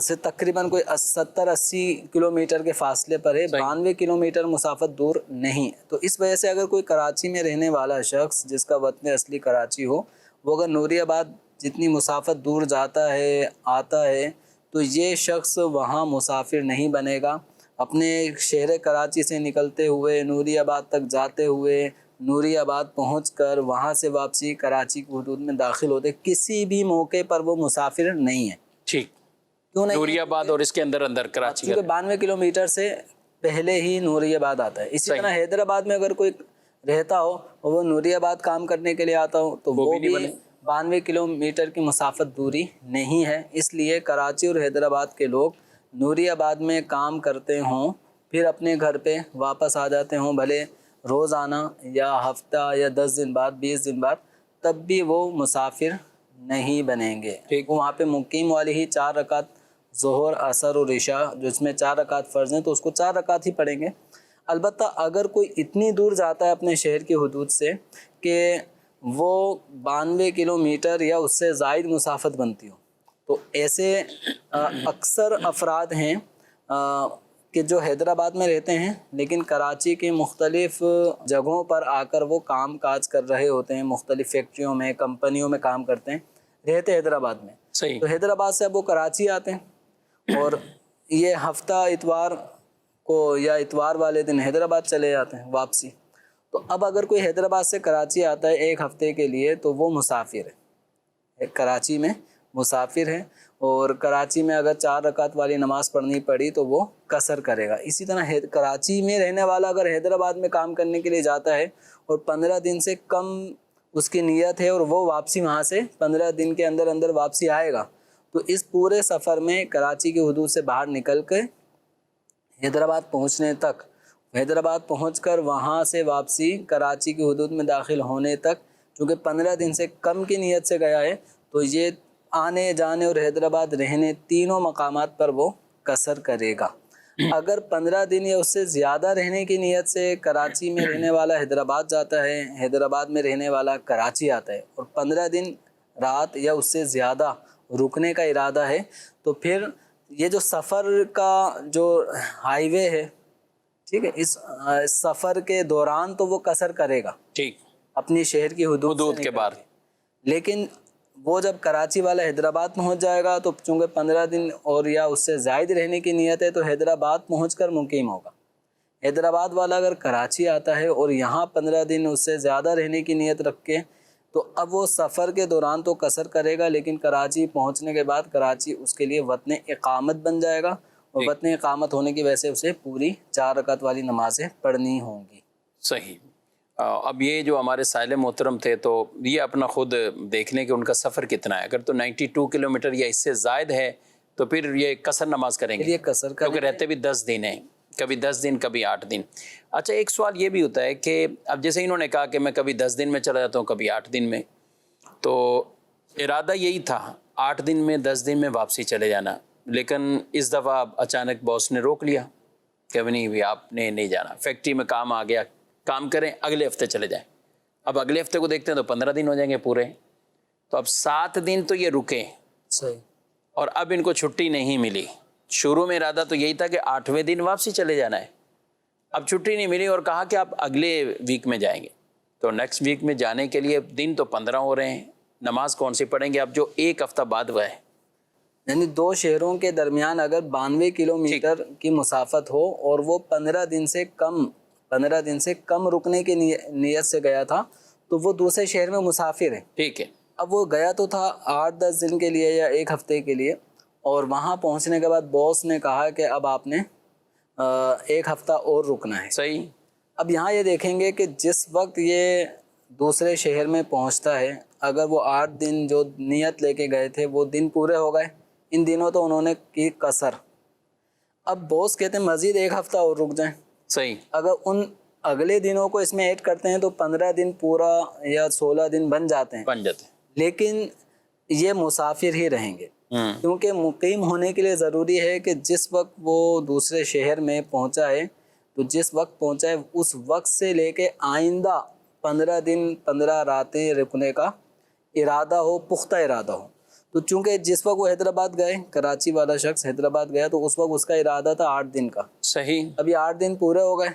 سے تقریباً کوئی 70-80 کلومیٹر کے فاصلے پر ہے، 92 کلومیٹر مسافت دور نہیں۔ تو اس وجہ سے اگر کوئی کراچی میں رہنے والا شخص جس کا وطن اصلی کراچی ہو، وہ اگر نوری آباد جتنی مسافت دور جاتا ہے آتا ہے تو یہ شخص وہاں مسافر نہیں بنے گا۔ اپنے شہر کراچی سے نکلتے ہوئے نوری آباد تک جاتے ہوئے نوری آباد پہنچ کر وہاں سے واپسی کراچی کی حدود میں داخل ہوتے کسی بھی موقع پر وہ مسافر نہیں ہے۔ ٹھیک، کیوں نہیں؟ نوری آباد اور اس کے اندر اندر کراچی کیونکہ 92 کلومیٹر سے پہلے ہی نوری آباد آتا ہے۔ اسی طرح حیدرآباد میں اگر کوئی رہتا ہو اور وہ نوری آباد کام کرنے کے لیے آتا ہو تو وہ بھی 92 کلومیٹر کی مسافت دوری نہیں ہے۔ اس لیے کراچی اور حیدرآباد کے لوگ نوری آباد میں کام کرتے ہوں پھر اپنے گھر پہ واپس آ جاتے ہوں، بھلے روزانہ یا ہفتہ یا 10 دن بعد 20 دن بعد، تب بھی وہ مسافر نہیں بنیں گے۔ وہ وہاں پہ مقیم والی ہی 4 رکعت ظہر عصر اور عشاء جس میں 4 رکعت فرض ہیں تو اس کو 4 رکعت ہی پڑھیں گے۔ البتہ اگر کوئی اتنی دور جاتا ہے اپنے شہر کی حدود سے کہ وہ 92 کلومیٹر یا اس سے زائد مسافت بنتی ہو تو ایسے اکثر افراد ہیں کہ جو حیدرآباد میں رہتے ہیں لیکن کراچی کے مختلف جگہوں پر آ کر وہ کام کاج کر رہے ہوتے ہیں، مختلف فیکٹریوں میں کمپنیوں میں کام کرتے ہیں، رہتے حیدرآباد میں۔ صحیح۔ تو حیدرآباد سے اب وہ کراچی آتے ہیں اور یہ ہفتہ اتوار کو یا اتوار والے دن حیدرآباد چلے جاتے ہیں واپسی۔ تو اب اگر کوئی حیدرآباد سے کراچی آتا ہے ایک ہفتے کے لیے تو وہ مسافر ہے، کراچی میں مسافر ہے، اور کراچی میں اگر 4 رکعت والی نماز پڑھنی پڑی تو وہ قصر کرے گا۔ اسی طرح کراچی میں رہنے والا اگر حیدرآباد میں کام کرنے کے لیے جاتا ہے اور 15 دن سے کم اس کی نیت ہے اور وہ واپسی وہاں سے 15 دن کے اندر اندر واپسی آئے گا تو اس پورے سفر میں کراچی کی حدود سے باہر نکل کے حیدرآباد پہنچنے تک، حیدرآباد پہنچ کر وہاں سے واپسی کراچی کی حدود میں داخل ہونے تک، چونکہ 15 دن سے کم کی نیت سے گیا ہے تو یہ آنے جانے اور حیدرآباد رہنے تینوں مقامات پر وہ قصر کرے گا۔ اگر 15 دن یا اس سے زیادہ رہنے کی نیت سے کراچی میں رہنے والا حیدرآباد جاتا ہے، حیدرآباد میں رہنے والا کراچی آتا ہے اور 15 دن رات یا اس سے زیادہ رکنے کا ارادہ ہے تو پھر یہ جو سفر کا جو ہائی وے ہے، ٹھیک ہے، اس سفر کے دوران تو وہ قصر کرے گا، ٹھیک، اپنی شہر کی حدود کے باہر۔ لیکن وہ جب کراچی والا حیدرآباد پہنچ جائے گا تو چونکہ 15 دن اور یا اس سے زائد رہنے کی نیت ہے تو حیدرآباد پہنچ کر مقیم ہوگا۔ حیدرآباد والا اگر کراچی آتا ہے اور یہاں 15 دن اس سے زیادہ رہنے کی نیت رکھ کے تو اب وہ سفر کے دوران تو قصر کرے گا، لیکن کراچی پہنچنے کے بعد کراچی اس کے لیے وطن اقامت بن جائے گا اور وطن اقامت ہونے کی وجہ سے اسے پوری 4 رکعت والی نمازیں پڑھنی ہوں گی۔ صحیح۔ اب یہ جو ہمارے سائل محترم تھے تو یہ اپنا خود دیکھ لیں کہ ان کا سفر کتنا ہے، اگر تو 92 کلومیٹر یا اس سے زائد ہے تو پھر یہ قصر نماز کریں گے، کیونکہ رہتے بھی 10 دن ہیں، کبھی 10 دن کبھی 8 دن۔ اچھا، ایک سوال یہ بھی ہوتا ہے کہ اب جیسے انہوں نے کہا کہ میں کبھی 10 دن میں چلا جاتا ہوں کبھی 8 دن میں، تو ارادہ یہی تھا 8 دن میں 10 دن میں واپسی چلے جانا، لیکن اس دفعہ اچانک باس نے روک لیا کہ نہیں بھی آپ نے نہیں جانا، فیکٹری میں کام آ گیا، کام کریں، اگلے ہفتے چلے جائیں۔ اب اگلے ہفتے کو دیکھتے ہیں تو 15 دن ہو جائیں گے پورے، تو اب 7 دن تو یہ رکے صحیح، اور اب ان کو چھٹی نہیں ملی۔ شروع میں ارادہ تو یہی تھا کہ 8ویں دن واپسی چلے جانا ہے، اب چھٹی نہیں ملی اور کہا کہ آپ اگلے ویک میں جائیں گے، تو نیکسٹ ویک میں جانے کے لیے دن تو 15 ہو رہے ہیں، نماز کون سی پڑھیں گے اب جو ایک ہفتہ بعد ہوا ہے؟ یعنی 2 شہروں کے درمیان اگر 92 کلومیٹر کی مسافت ہو اور وہ 15 دن سے کم رکنے کی نیت سے گیا تھا تو وہ دوسرے شہر میں مسافر ہے۔ ٹھیک ہے، اب وہ گیا تو تھا 8-10 دن کے لیے یا ایک ہفتے کے لیے، اور وہاں پہنچنے کے بعد باس نے کہا کہ اب آپ نے ایک ہفتہ اور رکنا ہے۔ صحیح۔ اب یہاں یہ دیکھیں گے کہ جس وقت یہ دوسرے شہر میں پہنچتا ہے اگر وہ 8 دن جو نیت لے کے گئے تھے وہ دن پورے ہو گئے، ان دنوں تو انہوں نے کی قصر، اب باس کہتے ہیں مزید ایک ہفتہ اور رک جائیں۔ صحیح۔ اگر ان اگلے دنوں کو اس میں ایڈ کرتے ہیں تو 15 دن پورا یا 16 دن بن جاتے ہیں، لیکن یہ مسافر ہی رہیں گے، کیونکہ مقیم ہونے کے لیے ضروری ہے کہ جس وقت وہ دوسرے شہر میں پہنچا ہے تو جس وقت پہنچا ہے اس وقت سے لے کے آئندہ 15 دن 15 راتیں رکنے کا ارادہ ہو، پختہ ارادہ ہو۔ تو چونکہ جس وقت وہ حیدرآباد گئے، کراچی والا شخص حیدرآباد گیا، تو اس وقت اس کا ارادہ تھا 8 دن کا. صحیح. ابھی 8 دن پورے ہو گئے.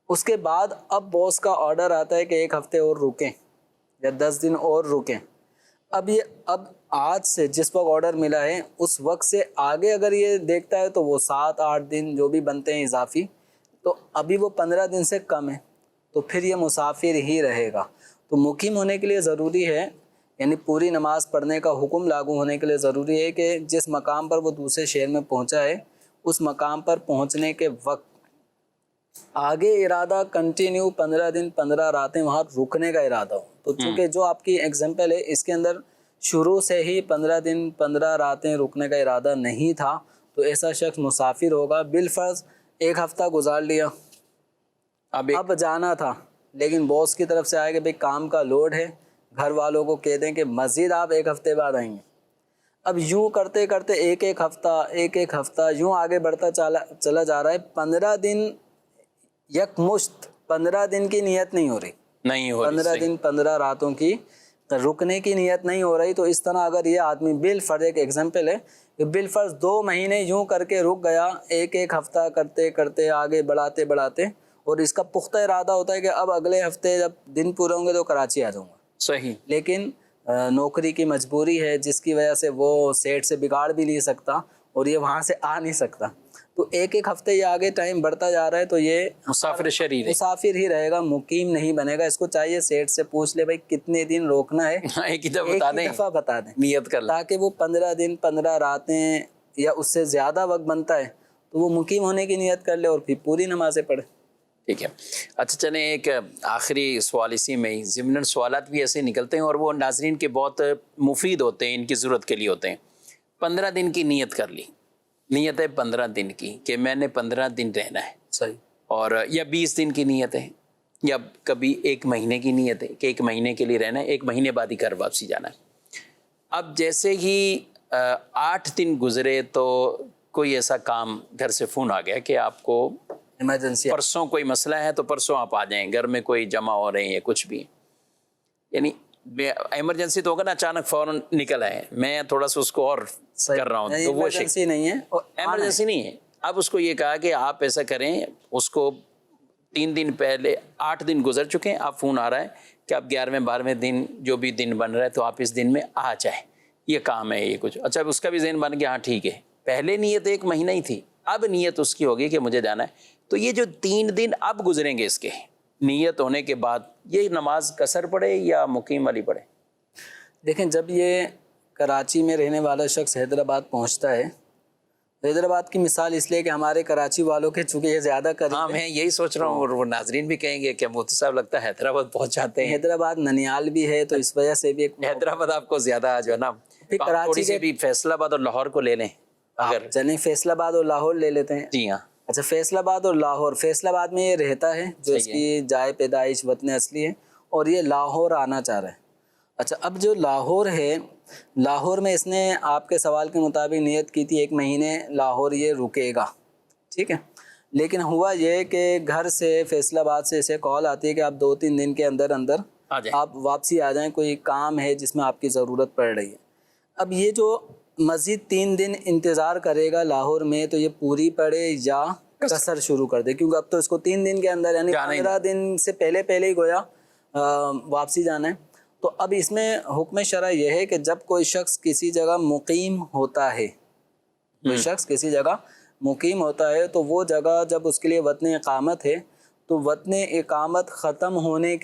اس کے بعد اب باس کا آرڈر آتا ہے کہ 1 ہفتے اور رکیں یا 10 دن اور رکیں. اب آج سے جس وقت آرڈر ملا ہے اس وقت سے آگے اگر یہ دیکھتا ہے تو وہ 7-8 دن جو بھی بنتے ہیں اضافی، تو ابھی وہ 15 دن سے کم ہے، تو پھر یہ مسافر ہی رہے گا. تو مقیم ہونے کے لیے ضروری ہے، یعنی پوری نماز پڑھنے کا حکم لاگو ہونے کے لیے ضروری ہے کہ جس مقام پر وہ دوسرے شہر میں پہنچا ہے اس مقام پر پہنچنے کے وقت آگے ارادہ کنٹینیو 15 دن 15 راتیں وہاں رکنے کا ارادہ ہو. تو چونکہ جو آپ کی ایگزامپل ہے اس کے اندر شروع سے ہی 15 دن 15 راتیں رکنے کا ارادہ نہیں تھا، تو ایسا شخص مسافر ہوگا. بالفرض 1 ہفتہ گزار لیا، اب جانا تھا، لیکن باس کی طرف سے آئے کہ بھئی کام کا لوڈ ہے، گھر والوں کو کہہ دیں کہ مزید آپ 1 ہفتے بعد آئیں گے. اب یوں کرتے کرتے ایک ہفتہ یوں آگے بڑھتا چلا جا رہا ہے. 15 دن یکمشت 15 دن کی نیت نہیں ہو رہی، 15 دن 15 راتوں کی رکنے کی نیت نہیں ہو رہی. تو اس طرح اگر یہ آدمی بالفرض، ایک ایگزامپل ہے کہ بالفرض 2 مہینے یوں کر کے رک گیا، ایک ہفتہ کرتے کرتے آگے بڑھاتے، اور اس کا پختہ ارادہ ہوتا ہے کہ اب اگلے ہفتے جب دن پورے ہوں گے تو کراچی آ جاؤں گا. صحیح. لیکن نوکری کی مجبوری ہے جس کی وجہ سے وہ سیٹ سے بگاڑ بھی نہیں سکتا اور یہ وہاں سے آ نہیں سکتا. تو ایک ہفتے یہ آگے ٹائم بڑھتا جا رہا ہے تو یہ مسافر ہی رہے گا، مقیم نہیں بنے گا. اس کو چاہیے سیٹ سے پوچھ لے بھائی کتنے دن روکنا ہے، ایک دفعہ بتا دیں نیت کر، تاکہ وہ 15 دن 15 راتیں یا اس سے زیادہ وقت بنتا ہے تو وہ مقیم ہونے کی نیت کر لے اور پھر پوری نمازیں پڑھے. ٹھیک ہے. اچھا چلیں ایک آخری سوال اسی میں ہی، ضمن سوالات بھی ایسے نکلتے ہیں اور وہ ناظرین کے بہت مفید ہوتے ہیں، ان کی ضرورت کے لیے ہوتے ہیں. 15 دن کی نیت کر لی، نیت ہے 15 دن کی کہ میں نے 15 دن رہنا ہے، صحیح، اور یا 20 دن کی نیت ہے، یا کبھی 1 مہینے کی نیت ہے کہ 1 مہینے کے لیے رہنا ہے، 1 مہینے بعد ہی گھر واپسی جانا ہے. اب جیسے ہی 8 دن گزرے تو کوئی ایسا کام گھر سے فون آ گیا کہ آپ کو ایمرجنسی، پرسوں کوئی مسئلہ ہے تو پرسوں آپ آ جائیں، گھر میں کوئی جمع ہو رہے ہیں یا کچھ بھی، یعنی ایمرجنسی تو ہوگا نا، اچانک فوراً نکل آئے. میں تھوڑا سا اس کو اور کر رہا ہوں تو وہ ایمرجنسی نہیں ہے، ایمرجنسی نہیں ہے. اب اس کو یہ کہا کہ آپ ایسا کریں، اس کو 3 دن پہلے 8 دن گزر چکے ہیں، آپ فون آ رہا ہے کہ آپ 11ویں 12ویں دن جو بھی دن بن رہا ہے تو آپ اس دن میں آ جائیں، یہ کام ہے یہ کچھ. اچھا اس کا بھی ذہن بن گیا، ہاں ٹھیک ہے. پہلے نیت 1 مہینہ ہی تھی، اب نیت اس کی ہوگی کہ مجھے جانا ہے. تو یہ جو 3 دن اب گزریں گے اس کے نیت ہونے کے بعد، یہ نماز قصر پڑھے یا مقیم والی پڑھے؟ دیکھیں جب یہ کراچی میں رہنے والا شخص حیدرآباد پہنچتا ہے، حیدرآباد کی مثال اس لیے کہ ہمارے کراچی والوں کے چونکہ یہ زیادہ ہاں میں یہی سوچ رہا ہوں، اور وہ ناظرین بھی کہیں گے کہ مفتی صاحب لگتا ہے حیدرآباد پہنچ جاتے ہیں. حیدرآباد ننیال بھی ہے تو اس وجہ سے بھی حیدرآباد آپ کو زیادہ جو ہے نا، کراچی سے بھی فیصل آباد اور لاہور کو لے لیں اگر چلیں، فیصل آباد اور لاہور لے لیتے ہیں. جی ہاں. اچھا فیصل آباد اور لاہور، فیصل آباد میں یہ رہتا ہے جو اس کی جائے پیدائش وطن اصلی ہے، اور یہ لاہور آنا چاہ رہا ہے. اچھا اب جو لاہور ہے، لاہور میں اس نے آپ کے سوال کے مطابق نیت کی تھی 1 مہینے لاہور یہ رکے گا، ٹھیک ہے. لیکن ہوا یہ کہ گھر سے فیصل آباد سے اسے کال آتی ہے کہ آپ 2-3 دن کے اندر آپ واپسی آ جائیں، کوئی کام ہے جس میں آپ کی ضرورت پڑ رہی ہے. اب یہ جو مزید 3 دن انتظار کرے گا لاہور میں، تو یہ پوری پڑے یا قصر شروع کر دے، کیونکہ اب تو اس کو 3 دن کے اندر یعنی 15 دن سے پہلے ہی گویا واپسی جانا ہے. تو اب اس میں حکم شرع یہ ہے کہ جب کوئی شخص کسی جگہ مقیم ہوتا ہے، تو وہ جگہ جب اس کے لیے وطن اقامت ہے، تو وطن اقامت ختم ہونے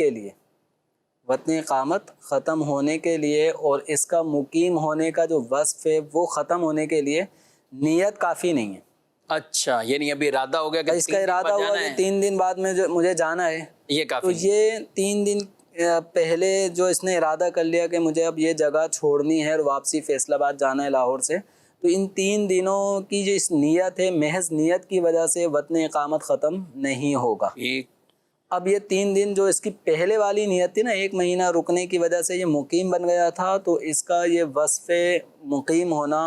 کے لیے اور اس کا مقیم ہونے کا جو وصف ہے وہ ختم ہونے کے لیے نیت کافی نہیں ہے. اچھا یعنی ابھی ارادہ ہو گیا کہ اس کا ارادہ ہوا کہ 3 دن بعد میں مجھے جانا ہے، یہ کافی. تو یہ 3 دن پہلے جو اس نے ارادہ کر لیا کہ مجھے اب یہ جگہ چھوڑنی ہے اور واپسی فیصل آباد جانا ہے لاہور سے، تو ان 3 دنوں کی جو اس نیت ہے، محض نیت کی وجہ سے وطن اقامت ختم نہیں ہوگا. اب یہ 3 دن جو اس کی پہلے والی نیت تھی نا 1 مہینہ رکنے کی وجہ سے یہ مقیم بن گیا تھا، تو اس کا یہ وصف مقیم ہونا،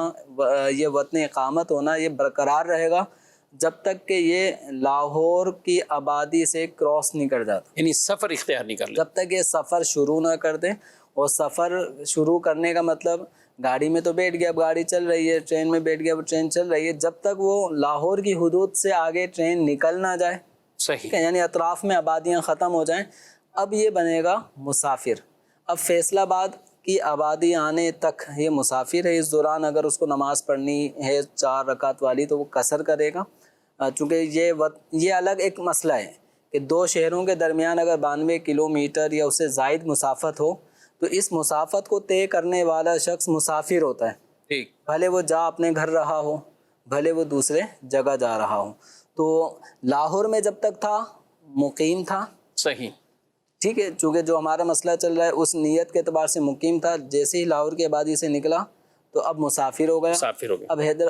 یہ وطن اقامت ہونا، یہ برقرار رہے گا جب تک کہ یہ لاہور کی آبادی سے کراس نہیں کر جاتا، یعنی سفر اختیار نہیں کر لیتا، جب تک یہ سفر شروع نہ کر دیں. اور سفر شروع کرنے کا مطلب گاڑی میں تو بیٹھ گیا، اب گاڑی چل رہی ہے، ٹرین میں بیٹھ گیا، اب ٹرین چل رہی ہے، جب تک وہ لاہور کی حدود سے آگے ٹرین نکل نہ جائے، صحیح. ٹھیک ہے، یعنی اطراف میں آبادیاں ختم ہو جائیں، اب یہ بنے گا مسافر. اب فیصل آباد کی آبادی آنے تک یہ مسافر ہے. اس دوران اگر اس کو نماز پڑھنی ہے 4 رکعت والی تو وہ قصر کرے گا. چونکہ یہ الگ ایک مسئلہ ہے کہ 2 شہروں کے درمیان اگر 92 کلومیٹر یا اس سے زائد مسافت ہو تو اس مسافت کو طے کرنے والا شخص مسافر ہوتا ہے. ٹھیک. بھلے وہ جا اپنے گھر رہا ہو، بھلے وہ دوسرے جگہ جا رہا ہو. تو لاہور میں جب تک تھا مقیم تھا، صحیح. ٹھیک ہے، چونکہ جو ہمارا مسئلہ چل رہا ہے اس نیت کے اعتبار سے مقیم تھا. جیسے ہی لاہور کی آبادی سے نکلا تو اب مسافر ہو گیا. مسافر ہو گیا.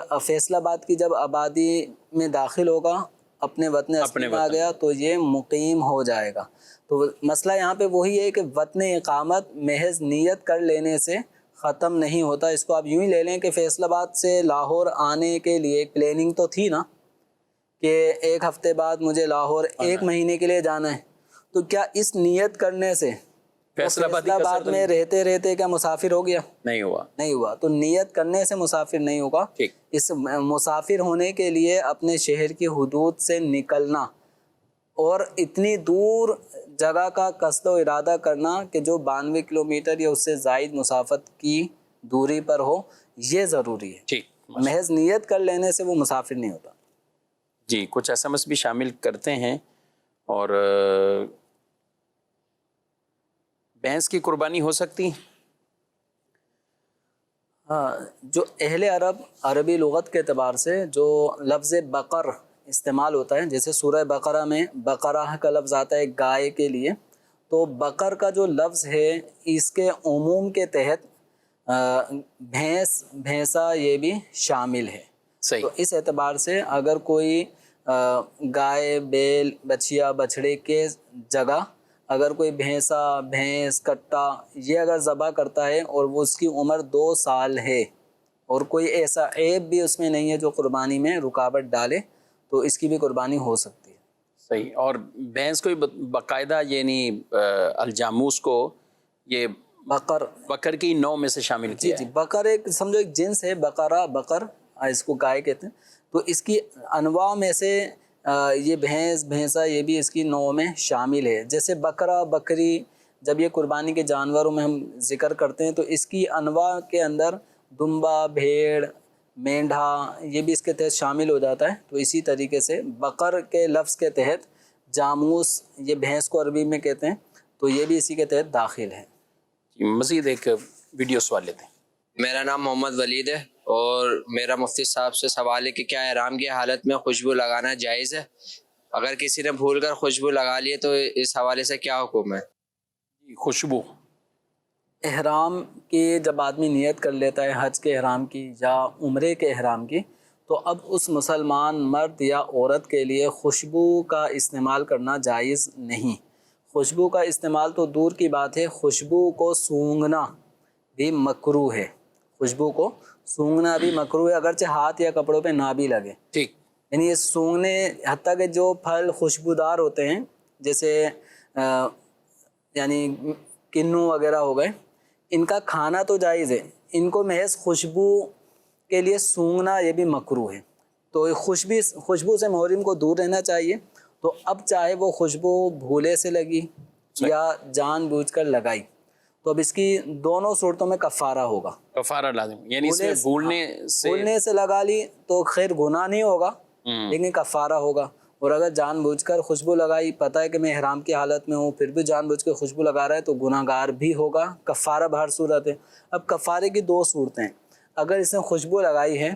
اب فیصل آباد کی جب آبادی میں داخل ہوگا، اپنے وطن اصلی میں آ گیا تو یہ مقیم ہو جائے گا. تو مسئلہ یہاں پہ وہی ہے کہ وطن اقامت محض نیت کر لینے سے ختم نہیں ہوتا. اس کو آپ یوں ہی لے لیں کہ فیصل آباد سے لاہور آنے کے لیے ایک پلاننگ تو تھی نا کہ 1 ہفتے بعد مجھے لاہور 1 مہینے کے لیے جانا ہے. تو کیا اس نیت کرنے سے فیصل آباد میں رہتے رہتے کیا مسافر ہو گیا؟ نہیں ہوا. نہیں ہوا. تو نیت کرنے سے مسافر نہیں ہوگا. ٹھیک. اس مسافر ہونے کے لیے اپنے شہر کی حدود سے نکلنا اور اتنی دور جگہ کا قصد و ارادہ کرنا کہ جو 92 کلومیٹر یا اس سے زائد مسافت کی دوری پر ہو، یہ ضروری ہے. ٹھیک. محض نیت کر لینے سے وہ مسافر نہیں ہوتا. جی، کچھ SMS بھی شامل کرتے ہیں. اور بھینس کی قربانی ہو سکتی؟ ہاں، جو اہل عربی لغت کے اعتبار سے جو لفظ بقر استعمال ہوتا ہے، جیسے سورہ بقرہ میں بقرہ کا لفظ آتا ہے گائے کے لیے، تو بقر کا جو لفظ ہے اس کے عموم کے تحت بھینسا یہ بھی شامل ہے. صحیح. تو اس اعتبار سے اگر کوئی گائے، بیل، بچھیا، بچھڑے کے جگہ اگر کوئی بھینس، کٹا یہ اگر ذبح کرتا ہے اور وہ اس کی عمر 2 سال ہے اور کوئی ایسا عیب بھی اس میں نہیں ہے جو قربانی میں رکاوٹ ڈالے، تو اس کی بھی قربانی ہو سکتی ہے. صحیح. اور بھینس کو باقاعدہ یعنی الجاموس کو یہ بکر کی نوع میں سے شامل کیا ہے. جی، بکر ایک سمجھو ایک جنس ہے، بکر اس کو گائے کہتے ہیں. تو اس کی انواع میں سے یہ بھینسا یہ بھی اس کی نوع میں شامل ہے. جیسے بکرا، بکری جب یہ قربانی کے جانوروں میں ہم ذکر کرتے ہیں تو اس کی انواع کے اندر دمبا، بھیڑ، مینڈھا یہ بھی اس کے تحت شامل ہو جاتا ہے. تو اسی طریقے سے بکر کے لفظ کے تحت جاموس، یہ بھینس کو عربی میں کہتے ہیں، تو یہ بھی اسی کے تحت داخل ہے. مزید ایک ویڈیو سوال لیتے ہیں. میرا نام محمد ولید ہے اور میرا مفتی صاحب سے سوال ہے کہ کیا احرام کی حالت میں خوشبو لگانا جائز ہے؟ اگر کسی نے بھول کر خوشبو لگا لی تو اس حوالے سے کیا حکم ہے؟ خوشبو احرام کی جب آدمی نیت کر لیتا ہے حج کے احرام کی یا عمرے کے احرام کی، تو اب اس مسلمان مرد یا عورت کے لیے خوشبو کا استعمال کرنا جائز نہیں. خوشبو کا استعمال تو دور کی بات ہے، خوشبو کو سونگھنا بھی مکروہ ہے. خوشبو کو سونگھنا بھی مکروہ ہے، اگرچہ ہاتھ یا کپڑوں پہ نہ بھی لگے. ٹھیک. یعنی یہ سونگھنے، حتیٰ کہ جو پھل خوشبودار ہوتے ہیں جیسے یعنی کنو وغیرہ ہو گئے، ان کا کھانا تو جائز ہے، ان کو محض خوشبو کے لیے سونگھنا یہ بھی مکروہ ہے. تو خوشبو سے محرم کو دور رہنا چاہیے. تو اب چاہے وہ خوشبو بھولے سے لگی یا جان بوجھ کر لگائی، تو اب اس کی دونوں صورتوں میں کفارہ ہوگا. کفارہ لازم، یعنی اس میں بھولنے سے لگا لی تو خیر گناہ نہیں ہوگا لیکن کفارہ ہوگا. اور اگر جان بوجھ کر خوشبو لگائی، پتہ ہے کہ میں احرام کی حالت میں ہوں پھر بھی جان بوجھ کے خوشبو لگا رہا ہے تو گناہ گار بھی ہوگا. کفارہ بہر صورت ہے. اب کفارے کی 2 صورتیں، اگر اس نے خوشبو لگائی ہے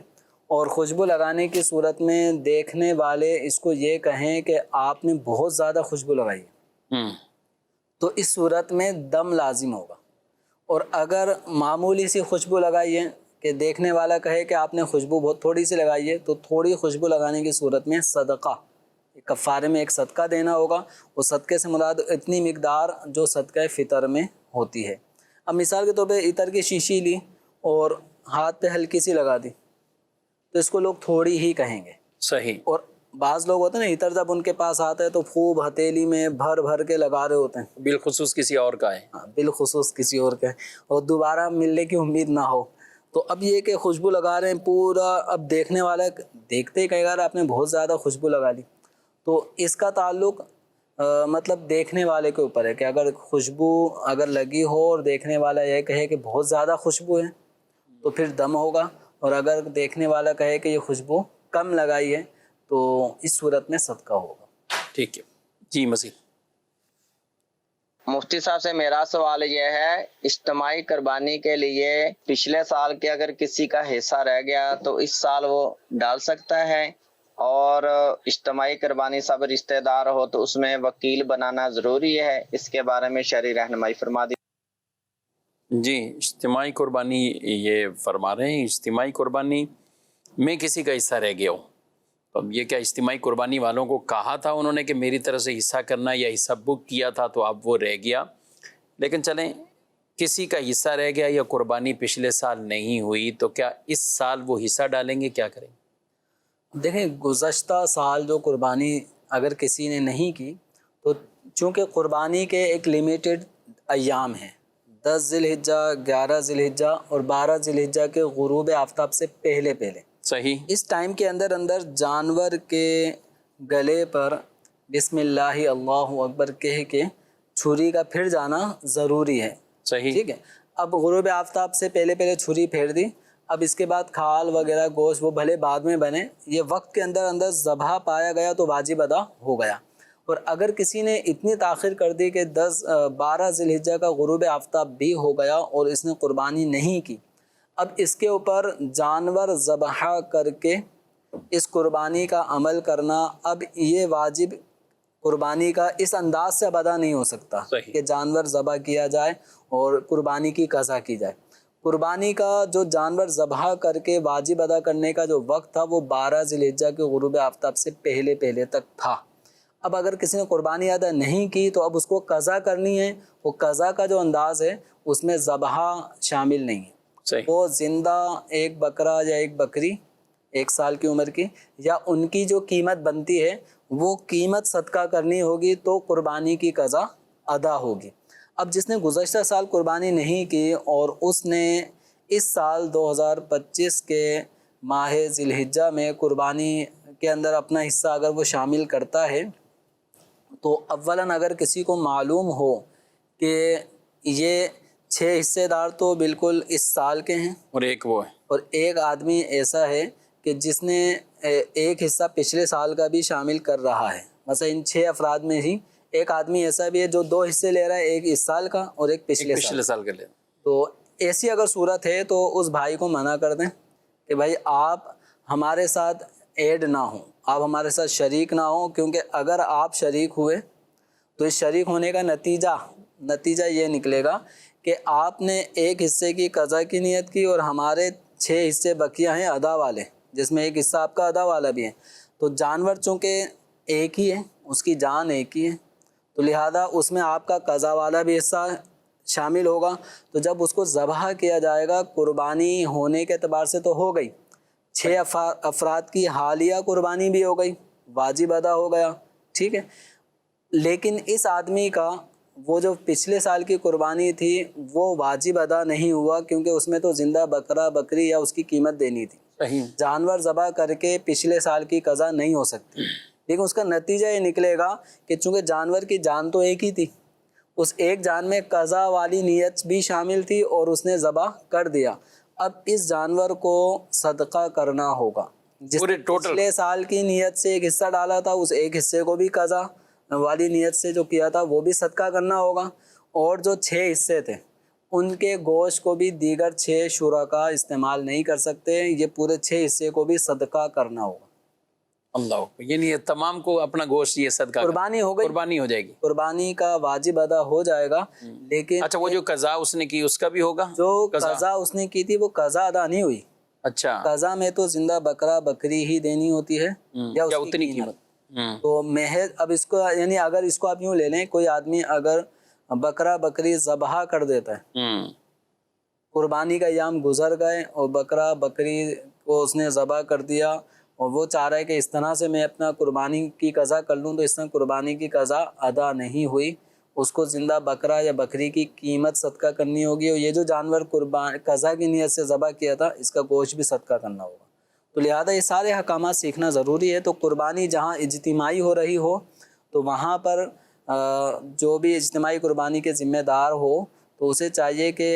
اور خوشبو لگانے کی صورت میں دیکھنے والے اس کو یہ کہیں کہ آپ نے بہت زیادہ خوشبو لگائی ہے، تو اس صورت میں دم لازم ہوگا. اور اگر معمولی سی خوشبو لگائی ہے کہ دیکھنے والا کہے کہ آپ نے خوشبو بہت تھوڑی سی لگائی ہے، تو تھوڑی خوشبو لگانے کی صورت میں صدقہ، کفارے میں ایک صدقہ دینا ہوگا. وہ صدقے سے مراد اتنی مقدار جو صدقہ فطر میں ہوتی ہے. اب مثال کے طور پہ عطر کی شیشی لی اور ہاتھ پہ ہلکی سی لگا دی تو اس کو لوگ تھوڑی ہی کہیں گے. صحیح. اور بعض لوگ ہوتے ہیں نا، عطر جب ان کے پاس آتا ہے تو خوب ہتھیلی میں بھر بھر کے لگا رہے ہوتے ہیں، بالخصوص کسی اور کا ہے. بالخصوص کسی اور کا ہے، اور دوبارہ ملنے کی امید نہ ہو تو اب یہ کہ خوشبو لگا رہے ہیں پورا، اب دیکھنے والا دیکھتے ہی کہے گا آپ نے بہت زیادہ خوشبو لگا لی. تو اس کا تعلق مطلب دیکھنے والے کے اوپر ہے کہ اگر خوشبو اگر لگی ہو اور دیکھنے والا یہ کہے کہ بہت زیادہ خوشبو ہے تو پھر دم ہوگا، اور اگر دیکھنے والا کہے کہ یہ خوشبو کم لگائی ہے تو اس صورت میں صدقہ ہوگا. ٹھیک ہے جی. مزید مفتی صاحب سے میرا سوال یہ ہے، اجتماعی قربانی کے لیے پچھلے سال کے اگر کسی کا حصہ رہ گیا تو اس سال وہ ڈال سکتا ہے، اور اجتماعی قربانی سب رشتہ دار ہو تو اس میں وکیل بنانا ضروری ہے؟ اس کے بارے میں شرعی رہنمائی فرما دی. جی، اجتماعی قربانی یہ فرما رہے ہیں، اجتماعی قربانی میں کسی کا حصہ رہ گیا ہو، تو اب یہ کیا اجتماعی قربانی والوں کو کہا تھا انہوں نے کہ میری طرف سے حصہ کرنا، یا حصہ بک کیا تھا تو اب وہ رہ گیا؟ لیکن چلیں کسی کا حصہ رہ گیا یا قربانی پچھلے سال نہیں ہوئی تو کیا اس سال وہ حصہ ڈالیں گے، کیا کریں؟ دیکھیں گزشتہ سال جو قربانی اگر کسی نے نہیں کی تو چونکہ قربانی کے ایک لیمیٹڈ ایام ہیں، 10 ذی الحجہ، 11 ذی الحجہ اور 12 ذی الحجہ کے غروب آفتاب سے پہلے صحیح. اس ٹائم کے اندر جانور کے گلے پر بسم اللہ اللہ اکبر کہہ کے چھری کا پھر جانا ضروری ہے. صحیح. ٹھیک ہے. اب غروب آفتاب سے پہلے چھری پھیر دی، اب اس کے بعد کھال وغیرہ گوشت وہ بھلے بعد میں بنے، یہ وقت کے اندر ذبح پایا گیا تو واجب ادا ہو گیا. اور اگر کسی نے اتنی تاخیر کر دی کہ 12 ذی الحجہ کا غروب آفتاب بھی ہو گیا اور اس نے قربانی نہیں کی، اب اس کے اوپر جانور ذبح کر کے اس قربانی کا عمل کرنا، اب یہ واجب قربانی کا اس انداز سے اب ادا نہیں ہو سکتا کہ جانور ذبح کیا جائے اور قربانی کی قضا کی جائے. قربانی کا جو جانور ذبح کر کے واجب ادا کرنے کا جو وقت تھا وہ 12 ذی الحجہ کے غروب آفتاب سے پہلے تک تھا. اب اگر کسی نے قربانی ادا نہیں کی تو اب اس کو قضا کرنی ہے، وہ قضا کا جو انداز ہے اس میں ذبح شامل نہیں ہے. وہ زندہ ایک بکرا یا ایک بکری 1 سال کی عمر کی، یا ان کی جو قیمت بنتی ہے وہ قیمت صدقہ کرنی ہوگی تو قربانی کی قضا ادا ہوگی. اب جس نے گزشتہ سال قربانی نہیں کی اور اس نے اس سال 2025 کے ماہ ذی الحجہ میں قربانی کے اندر اپنا حصہ اگر وہ شامل کرتا ہے تو اولاً اگر کسی کو معلوم ہو کہ یہ 6 حصے دار تو بالکل اس سال کے ہیں اور ایک وہ ہے، اور ایک آدمی ایسا ہے کہ جس نے ایک حصہ پچھلے سال کا بھی شامل کر رہا ہے، مثلا ان 6 افراد میں ہی ایک آدمی ایسا بھی ہے جو 2 حصے لے رہا ہے، ایک اس سال کا اور ایک پچھلے سال کا لے. تو ایسی اگر صورت ہے تو اس بھائی کو منع کر دیں کہ بھائی آپ ہمارے ساتھ ایڈ نہ ہوں، آپ ہمارے ساتھ شریک نہ ہوں، کیونکہ اگر آپ شریک ہوئے تو اس شریک ہونے کا نتیجہ یہ نکلے گا کہ آپ نے ایک حصے کی قضا کی نیت کی اور ہمارے 6 حصے بقیہ ہیں ادا والے، جس میں ایک حصہ آپ کا ادا والا بھی ہے. تو جانور چونکہ ایک ہی ہے، اس کی جان ایک ہی ہے، تو لہذا اس میں آپ کا قضا والا بھی حصہ شامل ہوگا. تو جب اس کو ذبح کیا جائے گا، قربانی ہونے کے اعتبار سے تو ہو گئی، 6 افراد کی حالیہ قربانی بھی ہو گئی، واجب ادا ہو گیا. ٹھیک ہے. لیکن اس آدمی کا وہ جو پچھلے سال کی قربانی تھی وہ واجب ادا نہیں ہوا، کیونکہ اس میں تو زندہ بکرا بکری یا اس کی قیمت دینی تھی. جانور ذبح کر کے پچھلے سال کی قضا نہیں ہو سکتی، لیکن اس کا نتیجہ یہ نکلے گا کہ چونکہ جانور کی جان تو ایک ہی تھی، اس ایک جان میں قضا والی نیت بھی شامل تھی اور اس نے ذبح کر دیا. اب اس جانور کو صدقہ کرنا ہوگا. جس نے پچھلے سال کی نیت سے ایک حصہ ڈالا تھا، اس ایک حصے کو بھی قضا والی نیت سے جو کیا تھا وہ بھی صدقہ کرنا ہوگا، اور جو 6 حصے تھے ان کے گوشت کو بھی دیگر 6 شرکا استعمال نہیں کر سکتے، یہ پورے 6 حصے کو بھی صدقہ کرنا ہوگا. اللہ، یعنی تمام کو اپنا گوشت یہ صدقہ قربانی ہو گئی، قربانی ہو جائے گی، قربانی کا واجب ادا ہو جائے گا. لیکن اچھا وہ جو قضا اس نے کی اس کا بھی ہوگا؟ جو قضا اس نے کی تھی وہ قضا ادا نہیں ہوئی. اچھا، قضا میں تو زندہ بکرا بکری ہی دینی ہوتی ہے یا اس کی اتنی قیمت. تو محض اب اس کو یعنی اگر اس کو آپ یوں لے لیں، کوئی آدمی اگر بکرا بکری ذبح کر دیتا ہے، قربانی کا ایام گزر گئے اور بکرا بکری کو اس نے ذبح کر دیا اور وہ چاہ رہا ہے کہ اس طرح سے میں اپنا قربانی کی قضا کر لوں، تو اس طرح قربانی کی قضا ادا نہیں ہوئی، اس کو زندہ بکرا یا بکری کی قیمت صدقہ کرنی ہوگی، اور یہ جو جانور قربان قضا کی نیت سے ذبح کیا تھا اس کا گوشت بھی صدقہ کرنا ہوگا۔ تو لہذا یہ سارے احکامات سیکھنا ضروری ہے۔ تو قربانی جہاں اجتماعی ہو رہی ہو تو وہاں پر جو بھی اجتماعی قربانی کے ذمہ دار ہو تو اسے چاہیے کہ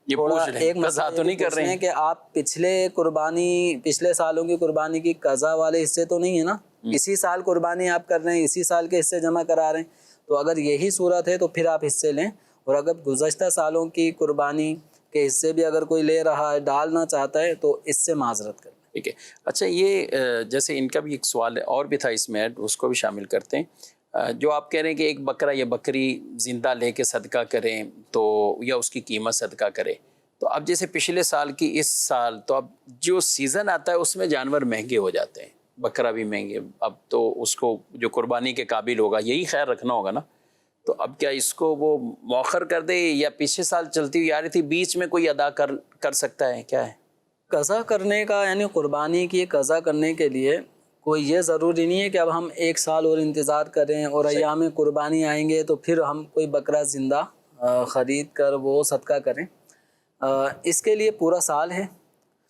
یہ تھوڑا پوچھ لیں، ایک قضا مسئلہ تو نہیں یہ کر رہے پوچھ لیں ہیں کہ آپ پچھلے سالوں کی قربانی کی قضا والے حصے تو نہیں ہے نا، اسی سال قربانی آپ کر رہے ہیں، اسی سال کے حصے جمع کرا رہے ہیں۔ تو اگر یہی صورت ہے تو پھر آپ حصے لیں، اور اگر گزشتہ سالوں کی قربانی کے حصے بھی اگر کوئی لے رہا ہے، ڈالنا چاہتا ہے، تو اس سے معذرت کریں۔ ٹھیک ہے۔ اچھا، یہ جیسے ان کا بھی ایک سوال ہے اور بھی تھا اس میں، اس کو بھی شامل کرتے ہیں۔ جو آپ کہہ رہے ہیں کہ ایک بکرا یا بکری زندہ لے کے صدقہ کریں تو یا اس کی قیمت صدقہ کرے، تو اب جیسے پچھلے سال کی اس سال، تو اب جو سیزن آتا ہے اس میں جانور مہنگے ہو جاتے ہیں، بکرا بھی مہنگے، اب تو اس کو جو قربانی کے قابل ہوگا یہی خیر رکھنا ہوگا نا، تو اب کیا اس کو وہ مؤخر کر دے یا پچھلے سال چلتی ہوئی آ رہی تھی بیچ میں کوئی ادا کر سکتا ہے، کیا ہے؟ قضا کرنے کا یعنی قربانی کی قضا کرنے کے لیے کوئی یہ ضروری نہیں ہے کہ اب ہم ایک سال اور انتظار کریں اور ایام قربانی آئیں گے تو پھر ہم کوئی بکرا زندہ خرید کر وہ صدقہ کریں۔ اس کے لیے پورا سال ہے۔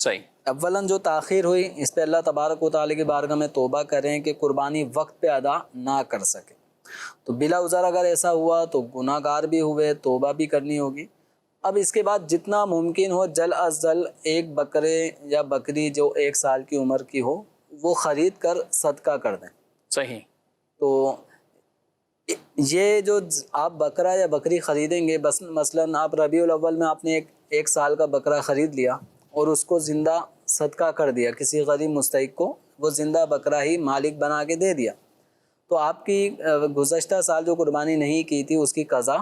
صحیح۔ اولاً جو تاخیر ہوئی اس پہ اللہ تبارک و تعالیٰ کی بارگاہ میں توبہ کریں کہ قربانی وقت پہ ادا نہ کر سکے، تو بلا عذر اگر ایسا ہوا تو گناہ گار بھی ہوئے، توبہ بھی کرنی ہوگی۔ اب اس کے بعد جتنا ممکن ہو جلد از جلد ایک بکرے یا بکری جو 1 سال کی عمر کی ہو وہ خرید کر صدقہ کر دیں۔ صحیح۔ تو یہ جو آپ بکرا یا بکری خریدیں گے، بس مثلاً آپ ربیع الاول میں آپ نے ایک سال کا بکرا خرید لیا اور اس کو زندہ صدقہ کر دیا، کسی غریب مستحق کو وہ زندہ بکرا ہی مالک بنا کے دے دیا، تو آپ کی گزشتہ سال جو قربانی نہیں کی تھی اس کی قضا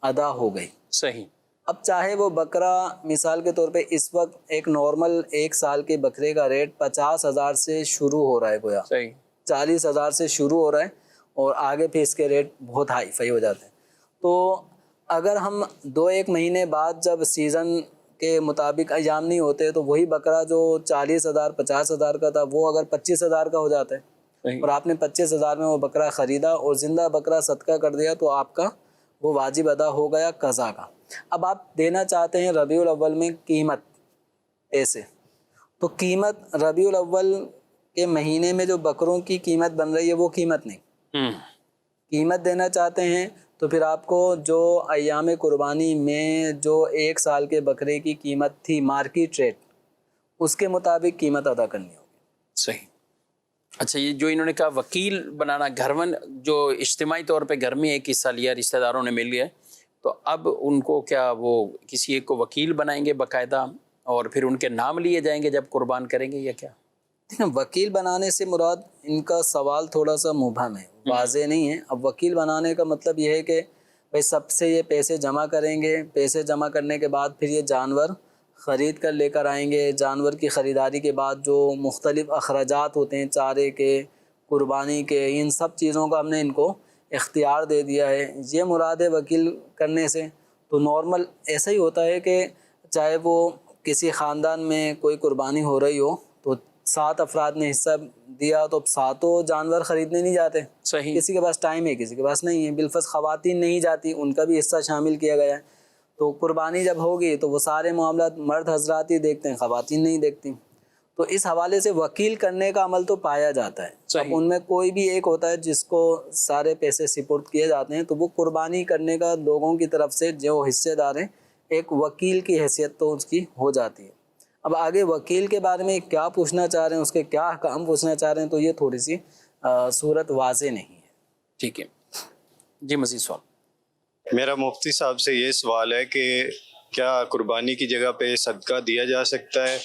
ادا ہو گئی۔ صحیح۔ اب چاہے وہ بکرا مثال کے طور پہ اس وقت ایک نارمل 1 سال کے بکرے کا ریٹ 50,000 سے شروع ہو رہا ہے، گویا صحیح 40,000 سے شروع ہو رہا ہے، اور آگے پھر اس کے ریٹ بہت ہائی فائی ہو جاتے ہیں۔ تو اگر ہم 2-1 مہینے بعد جب سیزن کے مطابق ایام نہیں ہوتے تو وہی بکرا جو 40,000 50,000 کا تھا وہ اگر 25,000 کا ہو جاتا ہے، اور آپ نے 25,000 میں وہ بکرا خریدا اور زندہ بکرا صدقہ کر دیا، تو آپ کا وہ واجب ادا ہو گیا قضا کا۔ اب آپ دینا چاہتے ہیں ربیع الاول میں قیمت ایسے، تو قیمت ربیع الاول کے مہینے میں جو بکروں کی قیمت بن رہی ہے وہ قیمت نہیں، قیمت دینا چاہتے ہیں تو پھر آپ کو جو ایام قربانی میں جو 1 سال کے بکرے کی قیمت تھی مارکیٹ ریٹ، اس کے مطابق قیمت ادا کرنی ہوگی۔ صحیح۔ اچھا، یہ جو انہوں نے کہا وکیل بنانا، گھرون جو اجتماعی طور پہ گھر میں ایک حصہ لیا، رشتہ داروں نے مل لیا، تو اب ان کو کیا وہ کسی ایک کو وکیل بنائیں گے باقاعدہ اور پھر ان کے نام لیے جائیں گے جب قربان کریں گے، یا کیا؟ وکیل بنانے سے مراد ان کا سوال تھوڑا سا مبہم ہے، واضح نہیں ہے۔ اب وکیل بنانے کا مطلب یہ ہے کہ بھائی سب سے یہ پیسے جمع کریں گے، پیسے جمع کرنے کے بعد پھر یہ جانور خرید کر لے کر آئیں گے، جانور کی خریداری کے بعد جو مختلف اخراجات ہوتے ہیں چارے کے، قربانی کے، ان سب چیزوں کا ہم نے ان کو اختیار دے دیا ہے، یہ مراد ہے وکیل کرنے سے۔ تو نارمل ایسا ہی ہوتا ہے کہ چاہے وہ کسی خاندان میں کوئی قربانی ہو رہی ہو تو 7 افراد نے حصہ دیا تو 7 جانور خریدنے نہیں جاتے، صحیح۔ کسی کے پاس ٹائم ہے کسی کے پاس نہیں ہے، بالفرض خواتین نہیں جاتی، ان کا بھی حصہ شامل کیا گیا ہے۔ تو قربانی جب ہوگی تو وہ سارے معاملات مرد حضرات ہی دیکھتے ہیں، خواتین نہیں دیکھتی، تو اس حوالے سے وکیل کرنے کا عمل تو پایا جاتا ہے۔ اب ان میں کوئی بھی ایک ہوتا ہے جس کو سارے پیسے سپرد کیے جاتے ہیں، تو وہ قربانی کرنے کا لوگوں کی طرف سے جو حصے دار ہیں ایک وکیل کی حیثیت تو اس کی ہو جاتی ہے۔ اب آگے وکیل کے بارے میں کیا پوچھنا چاہ رہے ہیں، اس کے کیا احکام پوچھنا چاہ رہے ہیں، تو یہ تھوڑی سی صورت واضح نہیں ہے۔ ٹھیک ہے جی، مزید سوال؟ میرا مفتی صاحب سے یہ سوال ہے کہ کیا قربانی کی جگہ پہ صدقہ دیا جا سکتا ہے؟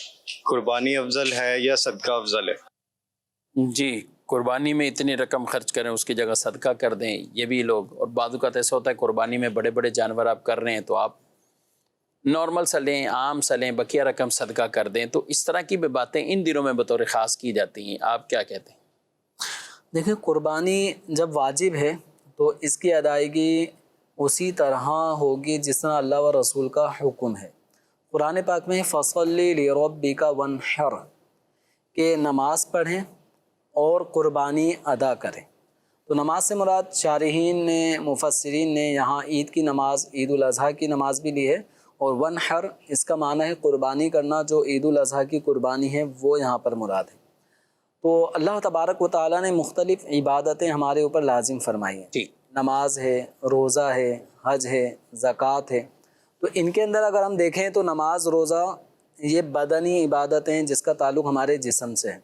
قربانی افضل ہے یا صدقہ افضل ہے؟ جی، قربانی میں اتنی رقم خرچ کریں اس کی جگہ صدقہ کر دیں، یہ بھی لوگ، اور بعض اوقات ایسا ہوتا ہے قربانی میں بڑے بڑے جانور آپ کر رہے ہیں تو آپ نارمل سا لیں، عام سا لیں، بقیہ رقم صدقہ کر دیں، تو اس طرح کی بھی باتیں ان دنوں میں بطور خاص کی جاتی ہیں، آپ کیا کہتے ہیں؟ دیکھیں، قربانی جب واجب ہے تو اس کی ادائیگی اسی طرح ہوگی جس طرح اللہ و رسول کا حکم ہے۔ قرآن پاک میں فَصَلِّ لِرَبِّكَ وَانْحَرْ کہ نماز پڑھیں اور قربانی ادا کریں۔ تو نماز سے مراد شارحین نے مفسرین نے یہاں عید کی نماز عید الاضحیٰ کی نماز بھی لی ہے، اور ونحر اس کا معنی ہے قربانی کرنا، جو عید الاضحیٰ کی قربانی ہے وہ یہاں پر مراد ہے۔ تو اللہ تبارک و تعالیٰ نے مختلف عبادتیں ہمارے اوپر لازم فرمائی ہیں، نماز ہے، روزہ ہے، حج ہے، زکوٰۃ ہے۔ تو ان کے اندر اگر ہم دیکھیں تو نماز، روزہ یہ بدنی عبادتیں جس کا تعلق ہمارے جسم سے ہے،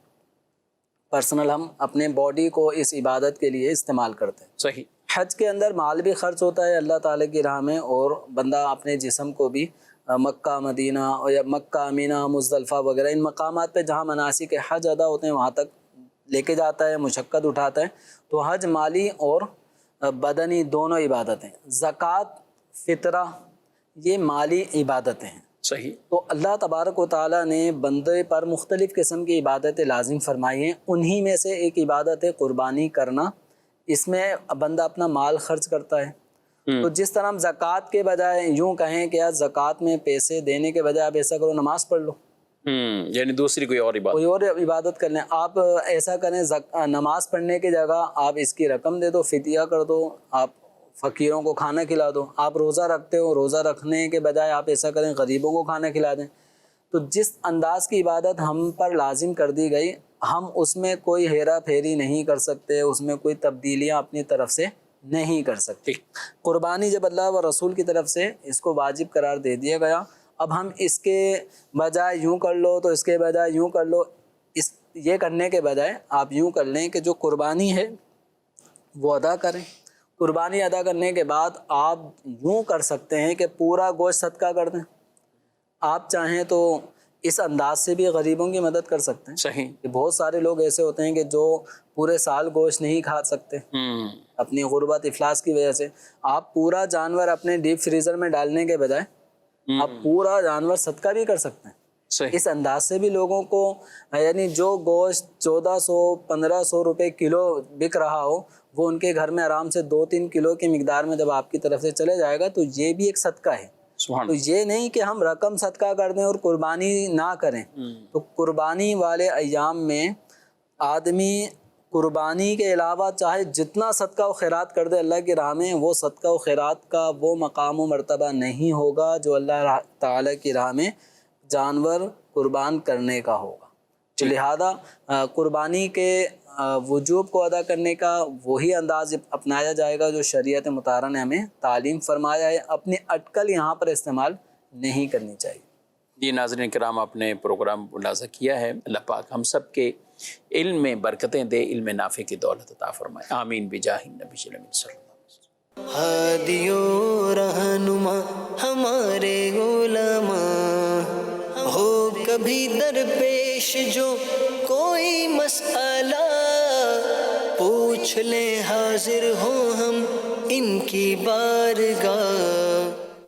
پرسنل ہم اپنے باڈی کو اس عبادت کے لیے استعمال کرتے ہیں۔ صحیح۔ حج کے اندر مال بھی خرچ ہوتا ہے اللہ تعالیٰ کی راہ میں، اور بندہ اپنے جسم کو بھی مکہ، مدینہ اور یا مکہ، امینہ، مزدلفہ وغیرہ ان مقامات پہ جہاں مناسک حج ادا ہوتے ہیں وہاں تک لے کے جاتا ہے، مشقت اٹھاتا ہے۔ تو حج مالی اور بدنی دونوں عبادتیں۔ زکوٰۃ، فطرہ یہ مالی عبادتیں ہیں۔ صحیح۔ تو اللہ تبارک و تعالیٰ نے بندے پر مختلف قسم کی عبادتیں لازم فرمائی ہیں، انہی میں سے ایک عبادت ہے قربانی کرنا۔ اس میں بندہ اپنا مال خرچ کرتا ہے۔ تو جس طرح ہم زکوٰۃ کے بجائے یوں کہیں کہ یار زکوٰۃ میں پیسے دینے کے بجائے آپ ایسا کرو نماز پڑھ لو، یعنی دوسری کوئی اور عبادت، کوئی اور عبادت کر لیں، آپ ایسا کریں نماز پڑھنے کی جگہ آپ اس کی رقم دے دو، فدیہ کر دو، آپ فقیروں کو کھانا کھلا دو۔ آپ روزہ رکھتے ہو، روزہ رکھنے کے بجائے آپ ایسا کریں غریبوں کو کھانا کھلا دیں۔ تو جس انداز کی عبادت ہم پر لازم کر دی گئی، ہم اس میں کوئی ہیرا پھیری نہیں کر سکتے، اس میں کوئی تبدیلیاں اپنی طرف سے نہیں کر سکتے۔ قربانی جب اللہ و رسول کی طرف سے اس کو واجب قرار دے دیا گیا، اب ہم اس کے بجائے یوں کر لو تو اس کے بجائے یوں کر لو، یہ کرنے کے بجائے آپ یوں کر لیں کہ جو قربانی ہے وہ ادا کریں۔ قربانی ادا کرنے کے بعد آپ یوں کر سکتے ہیں کہ پورا گوشت صدقہ کر دیں، آپ چاہیں تو اس انداز سے بھی غریبوں کی مدد کر سکتے ہیں۔ صحیح۔ کہ بہت سارے لوگ ایسے ہوتے ہیں کہ جو پورے سال گوشت نہیں کھا سکتے اپنی غربت افلاس کی وجہ سے، آپ پورا جانور اپنے ڈیپ فریزر میں ڈالنے کے بجائے آپ پورا جانور صدقہ بھی کر سکتے ہیں۔ اس انداز سے بھی لوگوں کو، یعنی جو گوشت 1400 1500 روپے کلو بک رہا ہو، وہ ان کے گھر میں آرام سے 2-3 کلو کی مقدار میں جب آپ کی طرف سے چلے جائے گا تو یہ بھی ایک صدقہ ہے۔ تو یہ نہیں کہ ہم رقم صدقہ کر دیں اور قربانی نہ کریں۔ تو قربانی والے ایام میں آدمی قربانی کے علاوہ چاہے جتنا صدقہ و خیرات کر دے اللہ کی راہ میں، وہ صدقہ و خیرات کا وہ مقام و مرتبہ نہیں ہوگا جو اللہ تعالیٰ کی راہ میں جانور قربان کرنے کا ہوگا۔ لہذا قربانی کے وجوب کو ادا کرنے کا وہی انداز اپنایا جائے گا جو شریعت مطہرہ نے ہمیں تعلیم فرمایا ہے، اپنی اٹکل یہاں پر استعمال نہیں کرنی چاہیے۔ جی ناظرین کرام، آپ نے پروگرام ملاحظہ کیا ہے، اللہ پاک ہم سب کے علم میں برکتیں دے، علم نافع کی دولت عطا فرمائے، آمین بجاہ النبی صلی اللہ علیہ وسلم۔ ہادی و رہنما ہمارے علماء، ہو کبھی درپیش جو کوئی مسئلہ، پوچھ لیں حاضر ہوں ہم ان کی بارگاہ۔